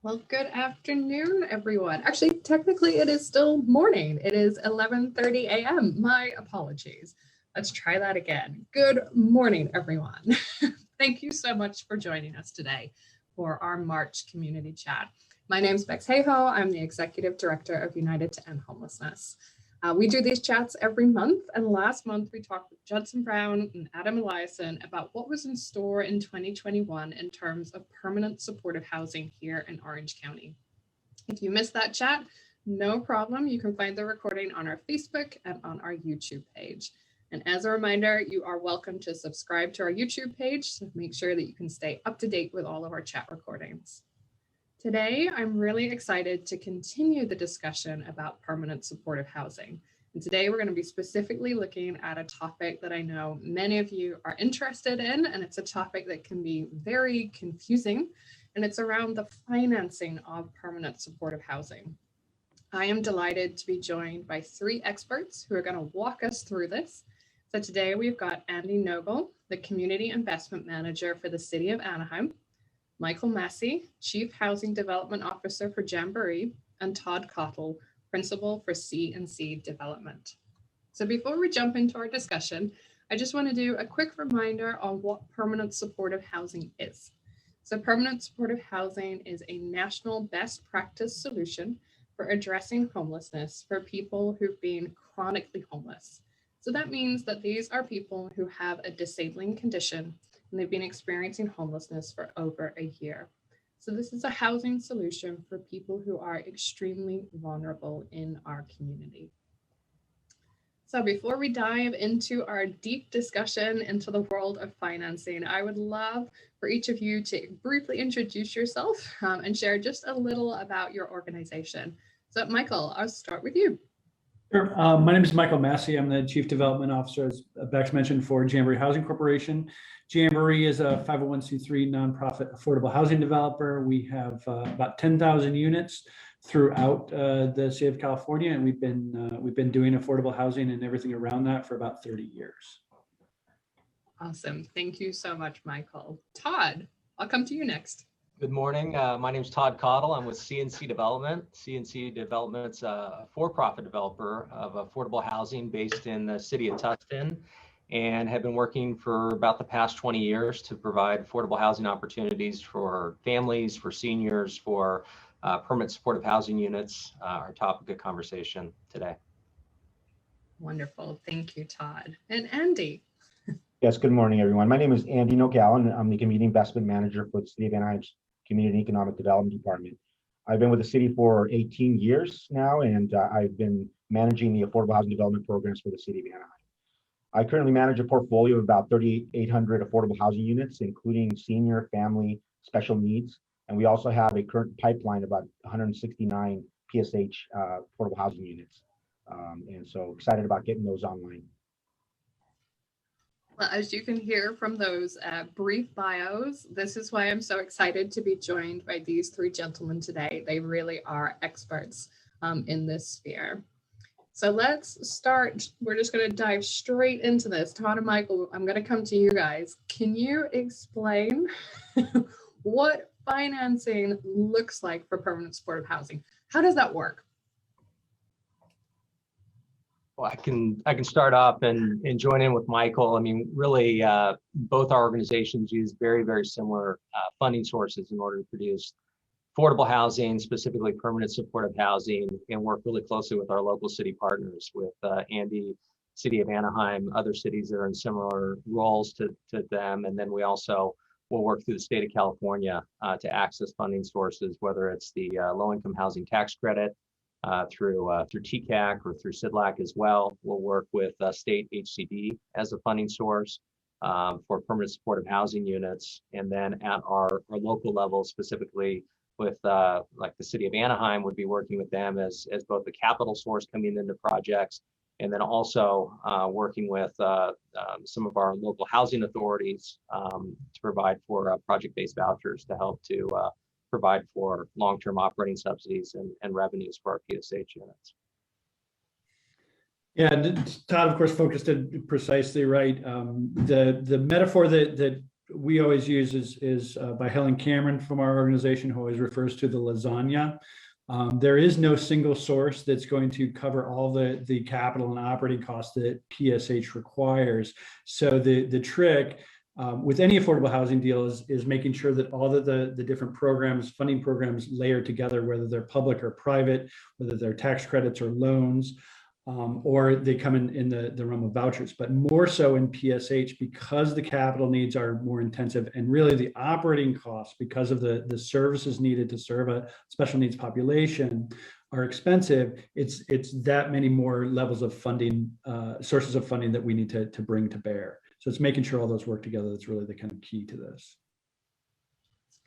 Well, good afternoon, everyone. Actually, technically, it is still morning. It is 11:30 a.m. My apologies. Let's try that again. Good morning, everyone. Thank you so much for joining us today for our March community chat. My name is Bex Hayho. I'm the Executive Director of United to End Homelessness. We do these chats every month, and last month we talked with Judson Brown and Adam Eliason about what was in store in 2021 in terms of permanent supportive housing here in Orange County. If you missed that chat, no problem. You can find the recording on our Facebook and on our YouTube page. And as a reminder, you are welcome to subscribe to our YouTube page, so make sure that you can stay up to date with all of our chat recordings. Today, I'm really excited to continue the discussion about permanent supportive housing. And today we're going to be specifically looking at a topic that I know many of you are interested in, and it's a topic that can be very confusing, and it's around the financing of permanent supportive housing. I am delighted to be joined by three experts who are going to walk us through this. So today we've got Andy Nogal, the Community Investment Manager for the City of Anaheim, Michael Massie, Chief Housing Development Officer for Jamboree, and Todd Cottle, Principal for C&C Development. So before we jump into our discussion, I just want to do a quick reminder on what permanent supportive housing is. So permanent supportive housing is a national best practice solution for addressing homelessness for people who've been chronically homeless. So that means that these are people who have a disabling condition and they've been experiencing homelessness for over a year. So this is a housing solution for people who are extremely vulnerable in our community. So before we dive into our deep discussion into the world of financing, I would love for each of you to briefly introduce yourself and share just a little about your organization. So Michael, I'll start with you. Sure. My name is Michael Massie. I'm the Chief Development Officer, as Bex mentioned, for Jamboree Housing Corporation. Jamboree is a 501c3 nonprofit affordable housing developer. We have about 10,000 units throughout the state of California, and we've been doing affordable housing and everything around that for about 30 years. Awesome. Thank you so much, Michael. Todd, I'll come to you next. Good morning. My name is Todd Cottle. I'm with C&C Development. C&C Development's a for-profit developer of affordable housing based in the city of Tustin, and have been working for about the past 20 years to provide affordable housing opportunities for families, for seniors, for permanent supportive housing units, our topic of conversation today. Wonderful. Thank you, Todd. And Andy. Yes, good morning, everyone. My name is Andy Nogal, and I'm the Community Investment Manager for the City of Anaheim's Community and Economic Development Department. I've been with the city for 18 years now, and I've been managing the affordable housing development programs for the City of Anaheim. I currently manage a portfolio of about 3,800 affordable housing units, including senior, family, special needs. And we also have a current pipeline of about 169 PSH affordable housing units. And so excited about getting those online. Well, as you can hear from those brief bios, this is why I'm so excited to be joined by these three gentlemen today. They really are experts in this sphere. So let's start. We're just going to dive straight into this. Todd and Michael, I'm going to come to you guys. Can you explain what financing looks like for permanent supportive housing? How does that work? Well, I can start off and join in with Michael. I mean, really, both our organizations use very, very similar funding sources in order to produce affordable housing, specifically permanent supportive housing, and work really closely with our local city partners, with Andy, City of Anaheim, other cities that are in similar roles to them. And then we also will work through the state of California to access funding sources, whether it's the low-income housing tax credit, through TCAC or through CIDLAC as well. We'll work with state HCD as a funding source for permanent supportive housing units. And then at our local level, specifically with like the City of Anaheim, would be working with them as both the capital source coming into projects, and then also working with some of our local housing authorities to provide for project-based vouchers to help to provide for long-term operating subsidies and revenues for our PSH units. Yeah, Todd, of course, focused it precisely right. The metaphor that we always use is by Helen Cameron from our organization, who always refers to the lasagna. There is no single source that's going to cover all the capital and operating costs that PSH requires. So the trick with any affordable housing deal is making sure that all of the different programs, funding programs, layer together, whether they're public or private, whether they're tax credits or loans, or they come in the realm of vouchers, but more so in PSH because the capital needs are more intensive, and really the operating costs, because of the services needed to serve a special needs population, are expensive. It's that many more levels of funding, sources of funding that we need to bring to bear. So it's making sure all those work together. That's really the kind of key to this.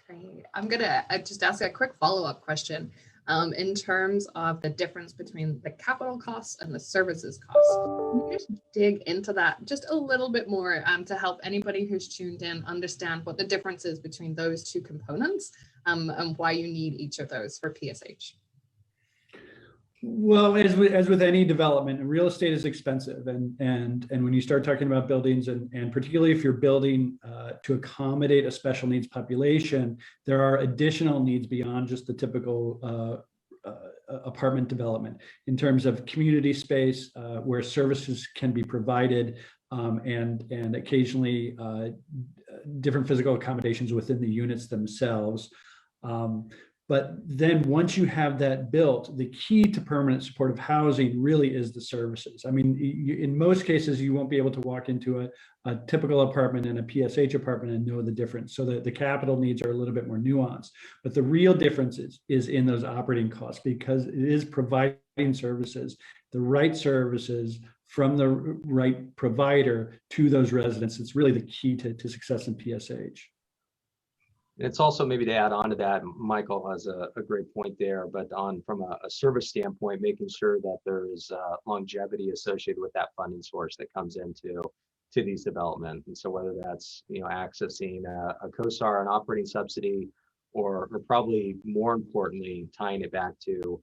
Great. I'm gonna just ask a quick follow-up question. In terms of the difference between the capital costs and the services costs. Can you just dig into that just a little bit more to help anybody who's tuned in understand what the difference is between those two components and why you need each of those for PSH? Well, as with any development, real estate is expensive, and when you start talking about buildings, and particularly if you're building to accommodate a special needs population, there are additional needs beyond just the typical apartment development in terms of community space where services can be provided, and occasionally different physical accommodations within the units themselves. But then once you have that built, the key to permanent supportive housing really is the services. I mean, in most cases, you won't be able to walk into a typical apartment and a PSH apartment and know the difference. So the capital needs are a little bit more nuanced. But the real difference is in those operating costs, because it is providing services, the right services from the right provider to those residents. It's really the key to success in PSH. It's also, maybe to add on to that, Michael has a great point there, but from a service standpoint, making sure that there is longevity associated with that funding source that comes into these developments. And so whether that's accessing a COSAR, an operating subsidy, or probably more importantly, tying it back to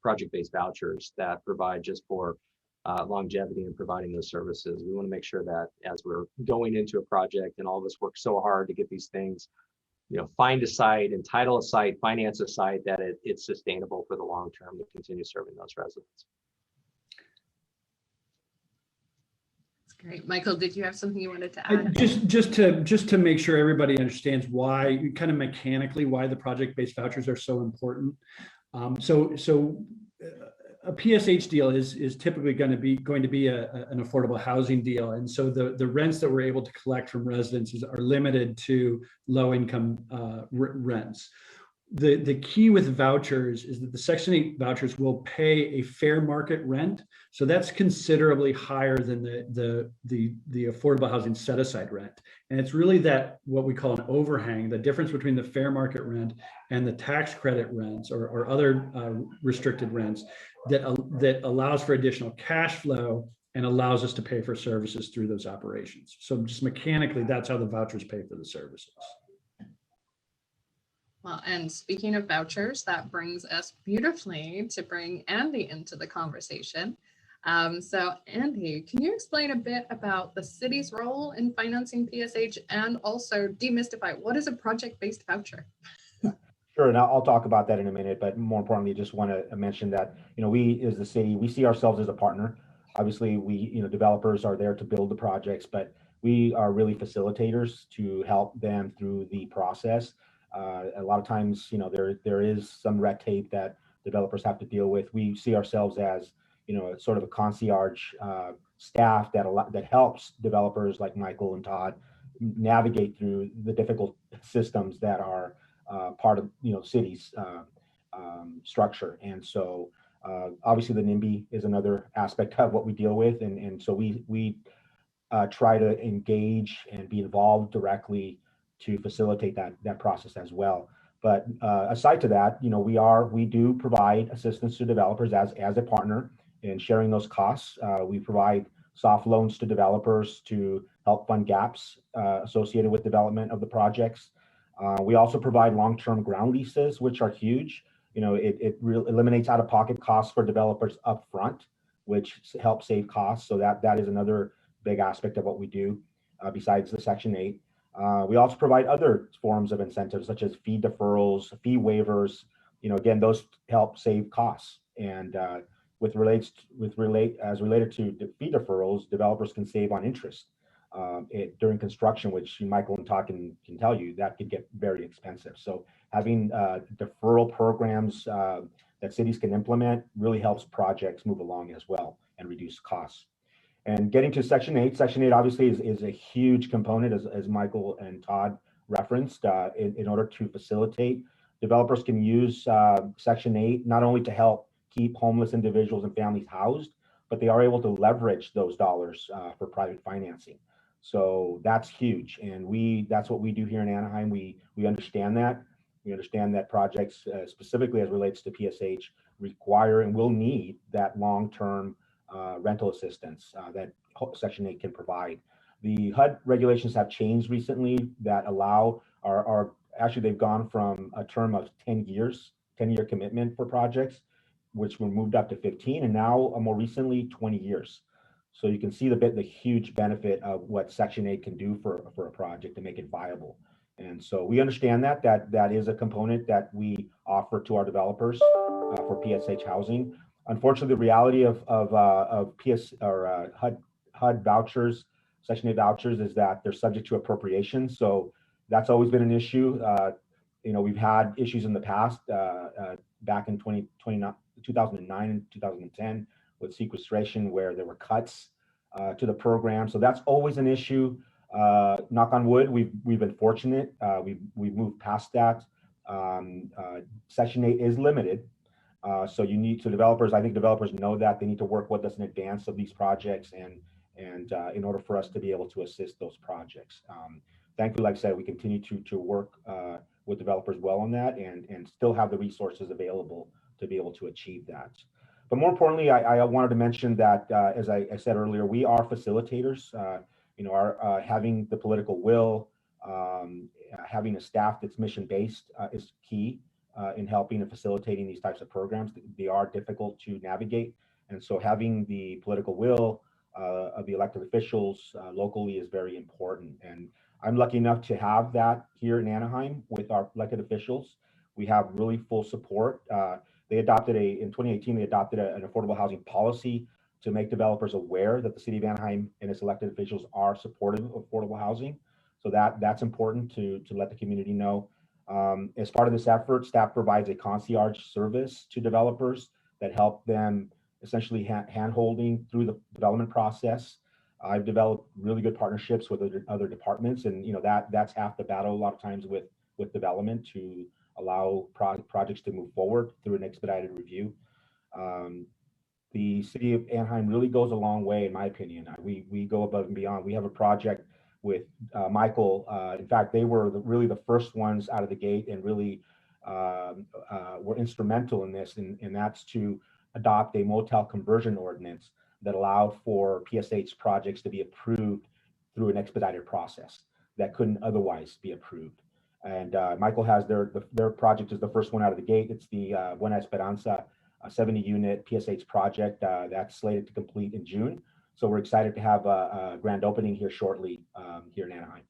project-based vouchers that provide just for longevity and providing those services. We want to make sure that as we're going into a project, and all of us work so hard to get these things, find a site, entitle a site, finance a site, that it's sustainable for the long term to continue serving those residents. That's great. Michael, did you have something you wanted to add? Just to make sure everybody understands why, kind of mechanically, why the project-based vouchers are so important. A PSH deal is typically going to be an affordable housing deal, and so the rents that we're able to collect from residents are limited to low income rents. The key with vouchers is that the Section 8 vouchers will pay a fair market rent, so that's considerably higher than the affordable housing set aside rent. And it's really that what we call an overhang, the difference between the fair market rent and the tax credit rents or other restricted rents that allows for additional cash flow and allows us to pay for services through those operations. So just mechanically, that's how the vouchers pay for the services. Well, and speaking of vouchers, that brings us beautifully to bring Andy into the conversation. So Andy, can you explain a bit about the city's role in financing PSH, and also demystify what is a project-based voucher? Sure, and I'll talk about that in a minute, but more importantly, just want to mention that, we as the city, we see ourselves as a partner. Obviously, developers are there to build the projects, but we are really facilitators to help them through the process. A lot of times, there is some red tape that developers have to deal with. We see ourselves as, sort of a concierge staff that helps developers like Michael and Todd navigate through the difficult systems that are part of city's structure. And so obviously the NIMBY is another aspect of what we deal with, and so we try to engage and be involved directly to facilitate that process as well. But aside to that, we do provide assistance to developers as a partner in sharing those costs. We provide soft loans to developers to help fund gaps associated with development of the projects. We also provide long-term ground leases, which are huge. It really eliminates out-of-pocket costs for developers up front, which helps save costs. So that is another big aspect of what we do besides the Section 8. We also provide other forms of incentives such as fee deferrals, fee waivers. Again, those help save costs. And as related to the fee deferrals, developers can save on interest during construction, which Michael and Todd can tell you that could get very expensive. So having deferral programs that cities can implement really helps projects move along as well and reduce costs. And getting to Section 8, Section 8 obviously is a huge component, as Michael and Todd referenced, in order to facilitate. Developers can use Section 8 not only to help keep homeless individuals and families housed, but they are able to leverage those dollars for private financing. So that's huge, and that's what we do here in Anaheim. We understand that. We understand that projects, specifically as relates to PSH, require and will need that long-term rental assistance that Section 8 can provide. The HUD regulations have changed recently that allow actually they've gone from a term of 10 years, 10-year commitment for projects, which were moved up to 15, and now more recently 20 years. So you can see the huge benefit of what Section 8 can do for a project to make it viable. And so we understand that is a component that we offer to our developers for PSH housing. Unfortunately, the reality of HUD vouchers, Section 8 vouchers, is that they're subject to appropriation. So that's always been an issue. We've had issues in the past, back in 2009 and 2010 with sequestration, where there were cuts to the program. So that's always an issue. Knock on wood, we've been fortunate. We've moved past that. Section 8 is limited. So developers, I think developers know that they need to work with us in advance of these projects and in order for us to be able to assist those projects. Thankfully, like I said, we continue to work with developers well on that and still have the resources available to be able to achieve that. But more importantly, I wanted to mention that, as I said earlier, we are facilitators. Having the political will, having a staff that's mission-based is key in helping and facilitating these types of programs. They are difficult to navigate. And so having the political will of the elected officials locally is very important. And I'm lucky enough to have that here in Anaheim with our elected officials. We have really full support. In 2018, they adopted an affordable housing policy to make developers aware that the city of Anaheim and its elected officials are supportive of affordable housing. So that's important to let the community know. As part of this effort, staff provides a concierge service to developers that help them essentially hand-holding through the development process. I've developed really good partnerships with other departments, and that's half the battle a lot of times with development, to allow projects to move forward through an expedited review. The city of Anaheim really goes a long way, in my opinion. We go above and beyond. We have a project with Michael. In fact, they were really the first ones out of the gate and really were instrumental in this, and that's to adopt a motel conversion ordinance that allowed for PSH projects to be approved through an expedited process that couldn't otherwise be approved. And Michael has their project is the first one out of the gate. It's the Buena Esperanza 70-unit PSH project that's slated to complete in June. So we're excited to have a grand opening here shortly here in Anaheim.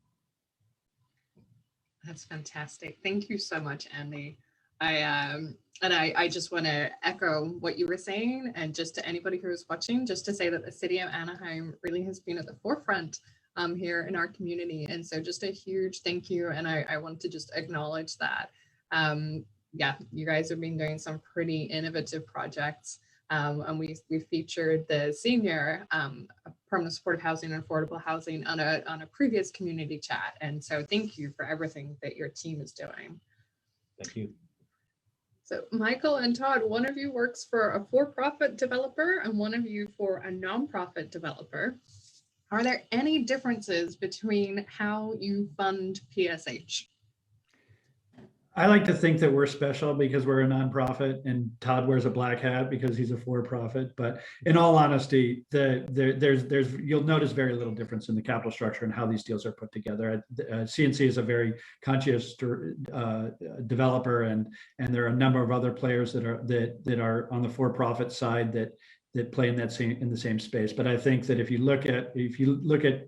That's fantastic. Thank you so much, Andy. I just want to echo what you were saying, and just to anybody who is watching, just to say that the city of Anaheim really has been at the forefront here in our community. And so just a huge thank you. And I want to just acknowledge that. Yeah, you guys have been doing some pretty innovative projects. And we featured the senior permanent supportive housing and affordable housing on a previous community chat. And so thank you for everything that your team is doing. Thank you. So Michael and Todd, one of you works for a for-profit developer and one of you for a nonprofit developer. Are there any differences between how you fund PSH? I like to think that we're special because we're a nonprofit, and Todd wears a black hat because he's a for-profit. But in all honesty, you'll notice very little difference in the capital structure and how these deals are put together. CNC is a very conscious developer, and there are a number of other players that are on the for-profit side that play in the same space. But I think that if you look at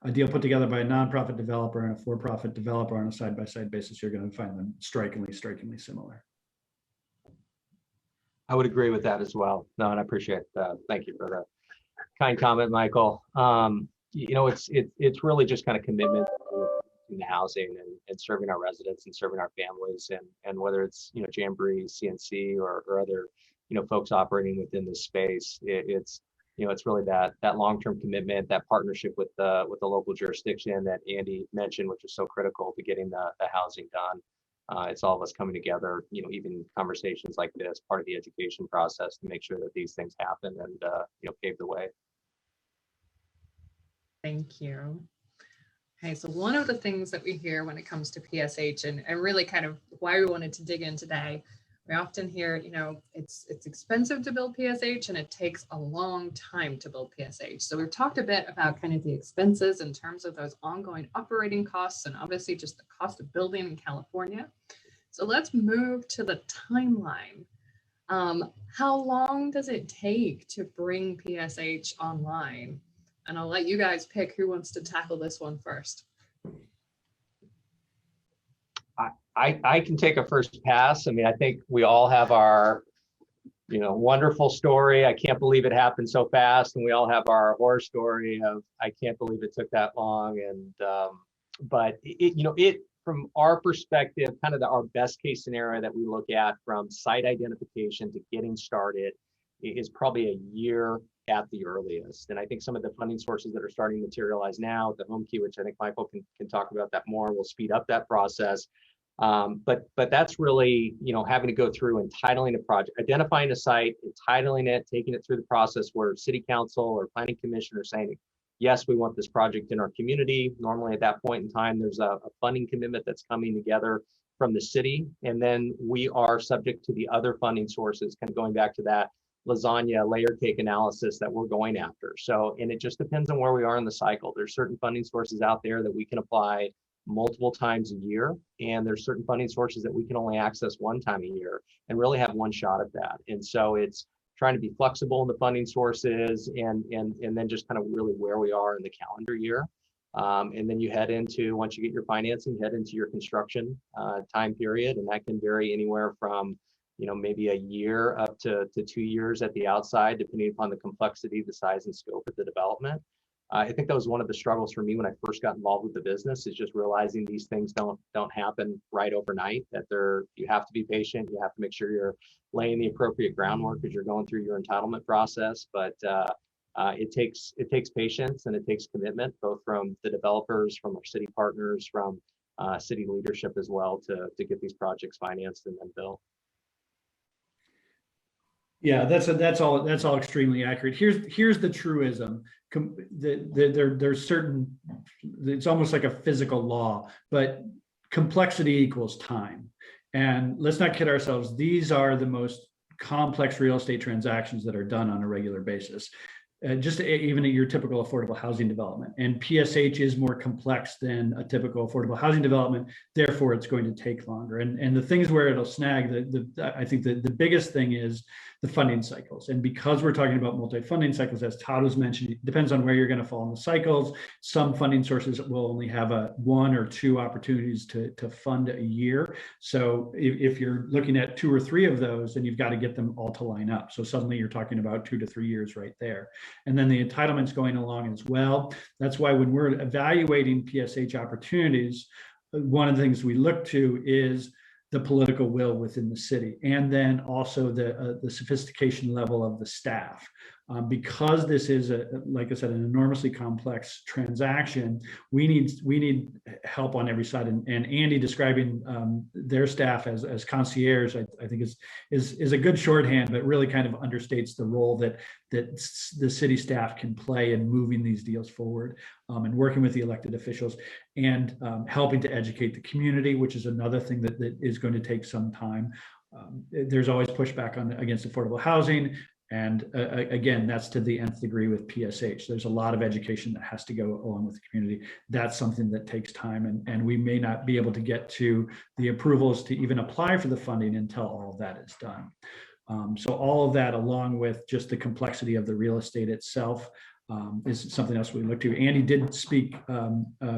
a deal put together by a nonprofit developer and a for-profit developer on a side-by-side basis, you're going to find them strikingly similar. I would agree with that as well. No, and I appreciate that. Thank you for the kind comment, Michael. It's really just kind of commitment to the housing and serving our residents and serving our families, and whether it's Jamboree, CNC, or other folks operating within this space, it's really that long-term commitment, that partnership with the local jurisdiction that Andy mentioned, which is so critical to getting the housing done. It's all of us coming together, even conversations like this, part of the education process, to make sure that these things happen and pave the way. Thank you. Okay, so one of the things that we hear when it comes to PSH, and really kind of why we wanted to dig in today, we often hear, it's expensive to build PSH and it takes a long time to build PSH. So we've talked a bit about kind of the expenses in terms of those ongoing operating costs and obviously just the cost of building in California. So let's move to the timeline. How long does it take to bring PSH online? And I'll let you guys pick who wants to tackle this one first. I can take a first pass. I mean, I think we all have our, wonderful story. I can't believe it happened so fast. And we all have our horror story of, I can't believe it took that long. And, but from our perspective, kind of our best case scenario that we look at from site identification to getting started is probably a year at the earliest. And I think some of the funding sources that are starting to materialize now, the home key, which I think Michael can talk about that more, will speed up that process. But that's really, having to go through entitling a project, identifying a site, entitling it, taking it through the process where city council or planning commission are saying, yes, we want this project in our community. Normally at that point in time, there's a funding commitment that's coming together from the city. And then we are subject to the other funding sources, kind of going back to that lasagna layer cake analysis that we're going after. So, and it just depends on where we are in the cycle. There's certain funding sources out there that we can apply multiple times a year, and there's certain funding sources that we can only access one time a year and really have one shot at that. And so it's trying to be flexible in the funding sources and then just kind of really where we are in the calendar year. And then you head into, once you get your financing, head into your construction time period, and that can vary anywhere from maybe a year up to 2 years at the outside, depending upon the complexity, the size and scope of the development. I think that was one of the struggles for me when I first got involved with the business, is just realizing these things don't happen right overnight, that you have to be patient. You have to make sure you're laying the appropriate groundwork as you're going through your entitlement process. But it takes patience and it takes commitment, both from the developers, from our city partners, from city leadership as well, to get these projects financed and then built. Yeah, that's all extremely accurate. Here's the truism. There's certain, it's almost like a physical law, but complexity equals time. And let's not kid ourselves. These are the most complex real estate transactions that are done on a regular basis. Just even at your typical affordable housing development. And PSH is more complex than a typical affordable housing development. Therefore, it's going to take longer. And the things where it'll snag, I think the biggest thing is the funding cycles. And because we're talking about multi-funding cycles, as Todd was mentioning, it depends on where you're going to fall in the cycles. Some funding sources will only have one or two opportunities to fund a year. So if you're looking at 2 or 3 of those, then you've got to get them all to line up. So suddenly you're talking about 2 to 3 years right there. And then the entitlements going along as well. That's why when we're evaluating PSH opportunities, one of the things we look to is the political will within the city, and then also the sophistication level of the staff. Because this is, like I said, an enormously complex transaction, we need help on every side. And Andy describing their staff as concierge, I think is a good shorthand, but really kind of understates the role that the city staff can play in moving these deals forward, and working with the elected officials, and helping to educate the community, which is another thing that is going to take some time. There's always pushback against affordable housing. And again, that's to the nth degree with PSH. There's a lot of education that has to go along with the community. That's something that takes time, and we may not be able to get to the approvals to even apply for the funding until all of that is done. So all of that, along with just the complexity of the real estate itself, is something else we look to. Andy did speak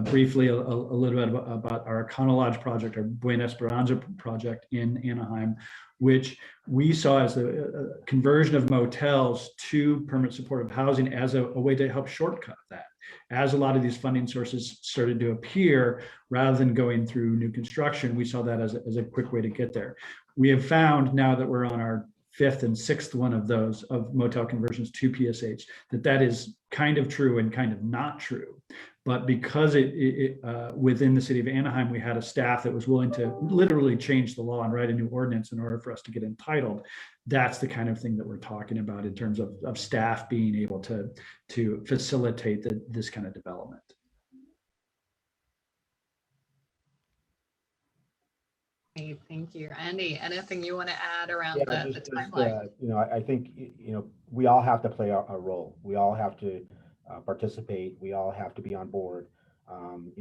briefly a little bit about our Cottle Lodge project, our Buena Esperanza project in Anaheim, which we saw as a conversion of motels to permanent supportive housing as a way to help shortcut that. As a lot of these funding sources started to appear, rather than going through new construction, we saw that as a quick way to get there. We have found now that we're on our fifth and sixth one of those of motel conversions to PSH, that is kind of true and kind of not true. But because within the city of Anaheim, we had a staff that was willing to literally change the law and write a new ordinance in order for us to get entitled. That's the kind of thing that we're talking about in terms of staff being able to facilitate this kind of development. Great, thank you. Andy, anything you want to add around the timeline? I think, we all have to play a role. We all have to participate. We all have to be on board.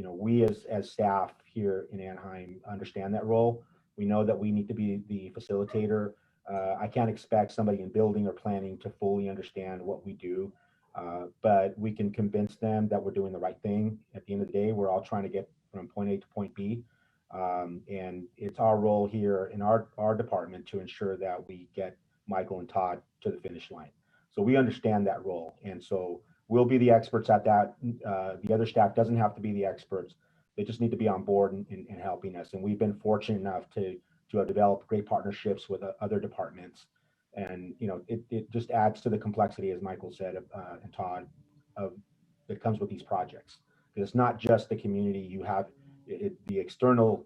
We as staff here in Anaheim understand that role. We know that we need to be the facilitator. I can't expect somebody in building or planning to fully understand what we do, but we can convince them that we're doing the right thing. At the end of the day, we're all trying to get from point A to point B. And it's our role here in our department to ensure that we get Michael and Todd to the finish line. So we understand that role. And so we'll be the experts at that. The other staff doesn't have to be the experts. They just need to be on board and helping us. And we've been fortunate enough to have developed great partnerships with other departments. And, it just adds to the complexity, as Michael said, and Todd, that comes with these projects. Because it's not just the community you have. The external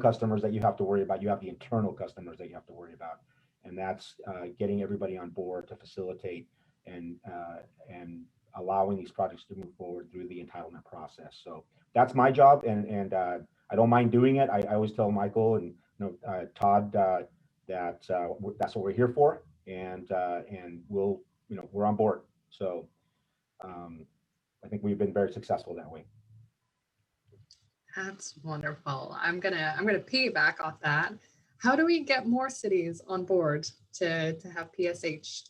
customers that you have to worry about, you have the internal customers that you have to worry about, and that's getting everybody on board to facilitate and allowing these projects to move forward through the entitlement process. So that's my job, and I don't mind doing it. I always tell Michael and Todd that that's what we're here for, and we're on board. So I think we've been very successful that way. That's wonderful. I'm gonna piggyback off that. How do we get more cities on board to have PSH?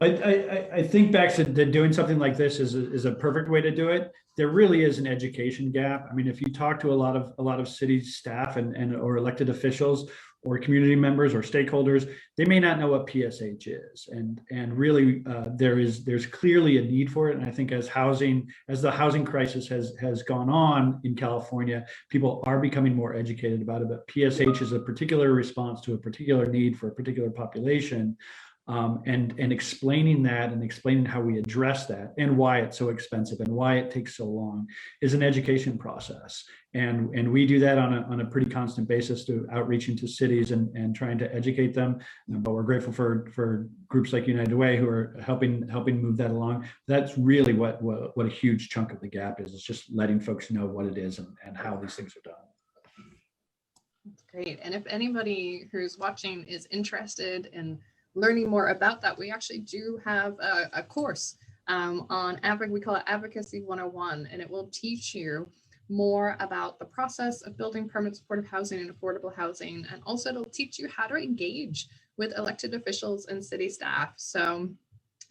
I think back to doing something like this is a perfect way to do it. There really is an education gap. I mean, if you talk to a lot of city staff or elected officials or community members or stakeholders, they may not know what PSH is, and really there's clearly a need for it. And I think as the housing crisis has gone on in California, people are becoming more educated about it. But PSH is a particular response to a particular need for a particular population. And explaining that and explaining how we address that and why it's so expensive and why it takes so long is an education process. And we do that on a pretty constant basis to outreaching to cities and trying to educate them. But we're grateful for groups like United Way who are helping move that along. That's really what a huge chunk of the gap is. It's just letting folks know what it is and how these things are done. That's great. And if anybody who's watching is interested in learning more about that, we actually do have a course we call it Advocacy 101, and it will teach you more about the process of building permanent supportive housing and affordable housing, and also it'll teach you how to engage with elected officials and city staff. So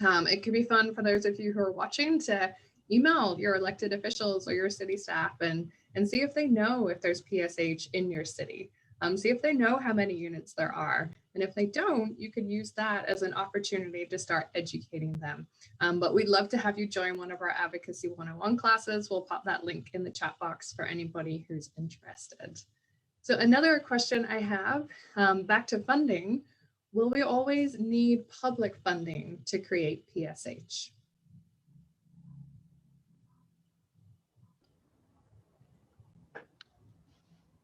it could be fun for those of you who are watching to email your elected officials or your city staff and see if they know if there's PSH in your city. See if they know how many units there are. And if they don't, you could use that as an opportunity to start educating them. But we'd love to have you join one of our Advocacy 101 classes. We'll pop that link in the chat box for anybody who's interested. So another question I have, back to funding, will we always need public funding to create PSH?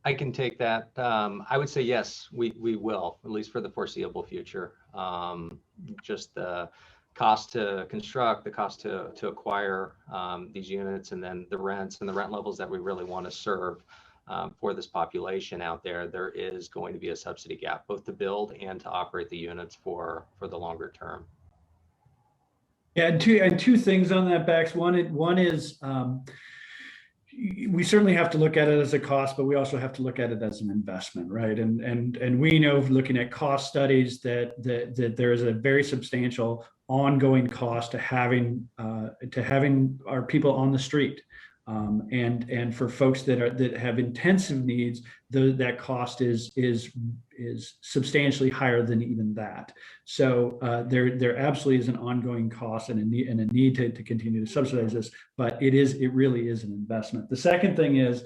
I can take that. I would say yes, we will, at least for the foreseeable future. Just the cost to construct, the cost to acquire these units, and then the rents and the rent levels that we really want to serve for this population out there. There is going to be a subsidy gap, both to build and to operate the units for the longer term. Yeah, and two things on that, Bax. One is, we certainly have to look at it as a cost, but we also have to look at it as an investment, right? And we know, looking at cost studies, that there is a very substantial ongoing cost to having our people on the street. And for folks that have intensive needs, that cost is substantially higher than even that. So there absolutely is an ongoing cost and a need to continue to subsidize this, but it really is an investment. The second thing is,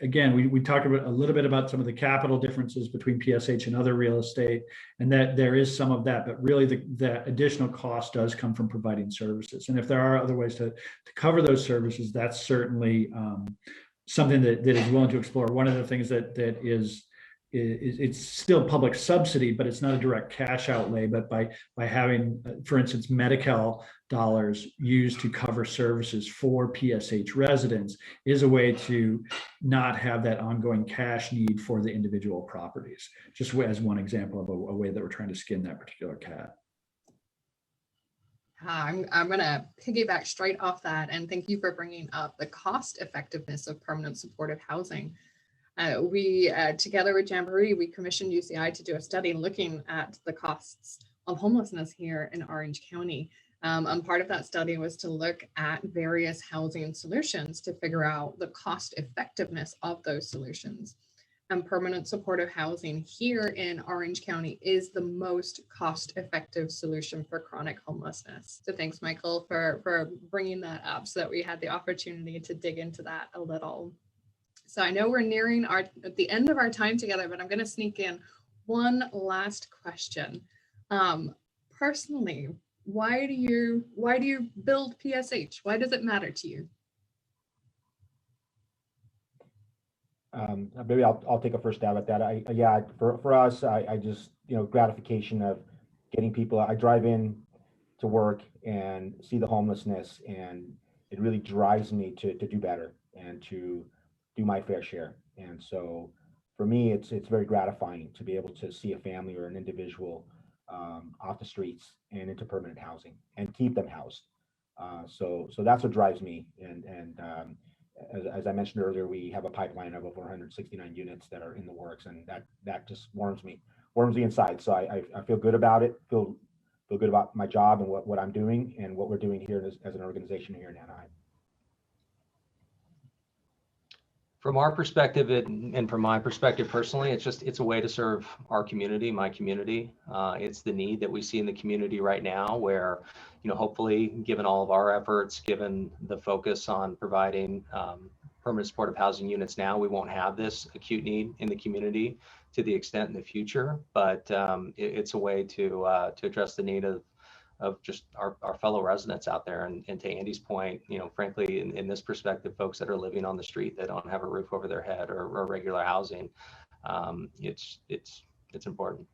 again, we talked about a little bit about some of the capital differences between PSH and other real estate, and that there is some of that, but really the additional cost does come from providing services. And if there are other ways to cover those services, that's certainly something that is willing to explore. One of the things that is it's still public subsidy, but it's not a direct cash outlay, but by having, for instance, Medi-Cal dollars used to cover services for PSH residents is a way to not have that ongoing cash need for the individual properties, just as one example of a way that we're trying to skin that particular cat. I'm going to piggyback straight off that, and thank you for bringing up the cost effectiveness of permanent supportive housing. We, together with Jamboree, we commissioned UCI to do a study looking at the costs of homelessness here in Orange County. And part of that study was to look at various housing solutions to figure out the cost effectiveness of those solutions. And permanent supportive housing here in Orange County is the most cost-effective solution for chronic homelessness. So thanks, Michael, for bringing that up so that we had the opportunity to dig into that a little. So I know we're nearing at the end of our time together, but I'm going to sneak in one last question. Personally, why do you build PSH? Why does it matter to you? Maybe I'll take a first stab at that. For us, I just, gratification of getting people. I drive in to work and see the homelessness, and it really drives me to do better and to do my fair share. And so for me, it's very gratifying to be able to see a family or an individual off the streets and into permanent housing and keep them housed. So that's what drives me. And as I mentioned earlier, we have a pipeline of over 169 units that are in the works, and that just warms me inside. So I feel good about it, feel good about my job and what I'm doing and what we're doing here as an organization here in Anaheim. From our perspective, and from my perspective personally, it's a way to serve our community, my community. It's the need that we see in the community right now, where, hopefully, given all of our efforts, given the focus on providing permanent supportive housing units now, we won't have this acute need in the community to the extent in the future. But it's a way to address the need of just our fellow residents out there. And to Andy's point, frankly, in this perspective, folks that are living on the street that don't have a roof over their head or regular housing, it's important.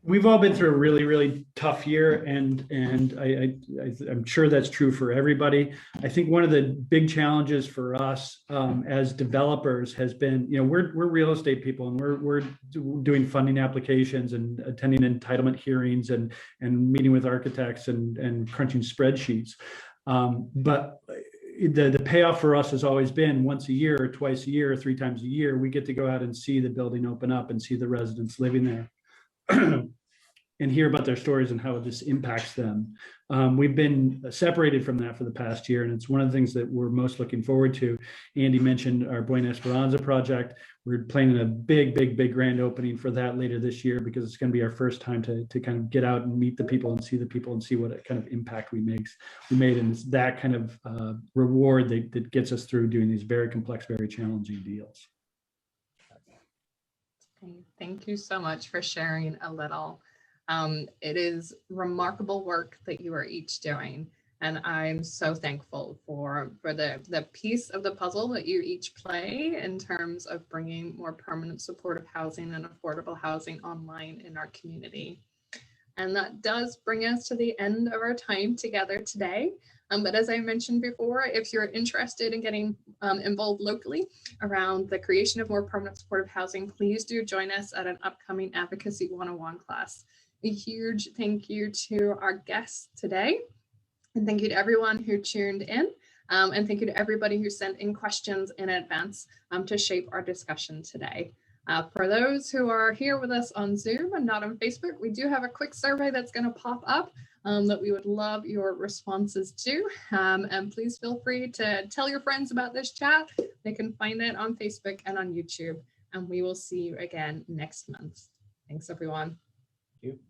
We've all been through a really, really tough year, and I'm sure that's true for everybody. I think one of the big challenges for us as developers has been, we're real estate people, and we're doing funding applications and attending entitlement hearings and meeting with architects and crunching spreadsheets. But the payoff for us has always been once a year, or twice a year, or 3 times a year, we get to go out and see the building open up and see the residents living there. And hear about their stories and how this impacts them. We've been separated from that for the past year, and it's one of the things that we're most looking forward to. Andy mentioned our Buena Esperanza project. We're planning a big grand opening for that later this year, because it's going to be our first time to kind of get out and meet the people and see what kind of impact we made. And it's that kind of reward that gets us through doing these very complex, very challenging deals. Thank you so much for sharing a little. It is remarkable work that you are each doing, and I'm so thankful for the piece of the puzzle that you each play in terms of bringing more permanent supportive housing and affordable housing online in our community. And that does bring us to the end of our time together today. But as I mentioned before, if you're interested in getting involved locally around the creation of more permanent supportive housing, please do join us at an upcoming Advocacy 101 class. A huge thank you to our guests today. And thank you to everyone who tuned in. And thank you to everybody who sent in questions in advance to shape our discussion today. For those who are here with us on Zoom and not on Facebook, we do have a quick survey that's going to pop up that we would love your responses to. And please feel free to tell your friends about this chat. They can find it on Facebook and on YouTube. And we will see you again next month. Thanks, everyone. Thank you.